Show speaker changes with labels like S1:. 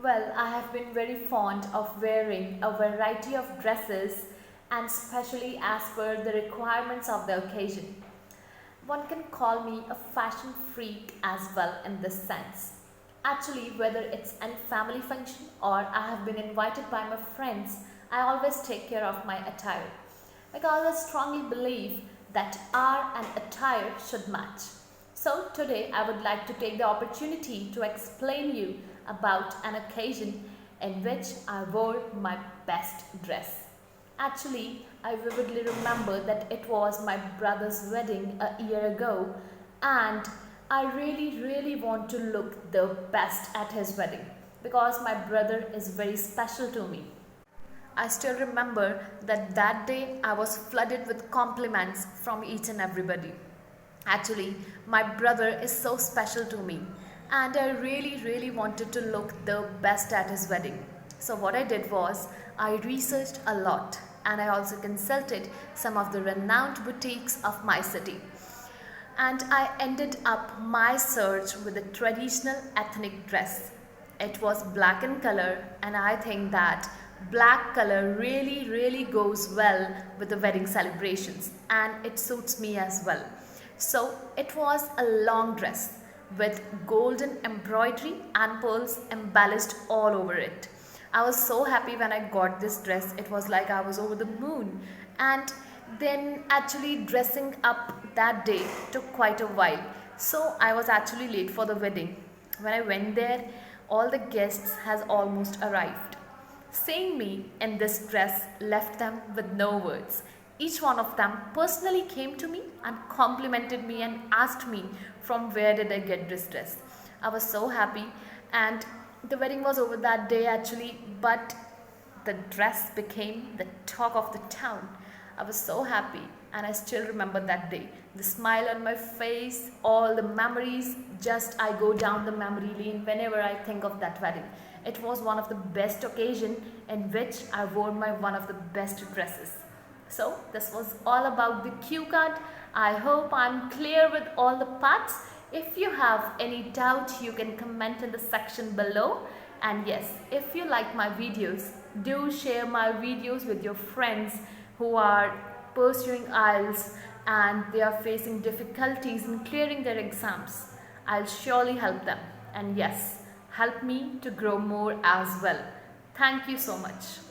S1: Well, I have been very fond of wearing a variety of dresses and especially as per the requirements of the occasion. One can call me a fashion freak as well in this sense. Actually, whether it's a family function or I have been invited by my friends, I always take care of my attire because I strongly believe that our and attire should match. So today I would like to take the opportunity to explain you about an occasion in which I wore my best dress. Actually, I vividly remember that it was my brother's wedding a year ago, and I really want to look the best at his wedding because my brother is very special to me. I still remember that day I was flooded with compliments from each and everybody. Actually, my brother is so special to me and I really wanted to look the best at his wedding. So what I did was I researched a lot and I also consulted some of the renowned boutiques of my city. And I ended up my search with a traditional ethnic dress. It was black in color and I think that black color really goes well with the wedding celebrations and it suits me as well. So it was a long dress with golden embroidery and pearls embellished all over it. I was so happy when I got this dress. It was like I was over the moon. And then actually dressing up that day took quite a while. So I was actually late for the wedding. When I went there, all the guests has almost arrived. Seeing me in this dress left them with no words. Each one of them personally came to me and complimented me and asked me from where did I get this dress. I was so happy and the wedding was over that day actually, but the dress became the talk of the town. I was so happy and I still remember that day. The smile on my face, all the memories, just I go down the memory lane whenever I think of that wedding. It was one of the best occasion in which I wore my one of the best dresses. So this was all about the cue card. I hope I'm clear with all the parts. If you have any doubt, you can comment in the section below. And yes, if you like my videos, do share my videos with your friends who are pursuing IELTS and they are facing difficulties in clearing their exams. I'll surely help them. And yes, help me to grow more as well. Thank you so much.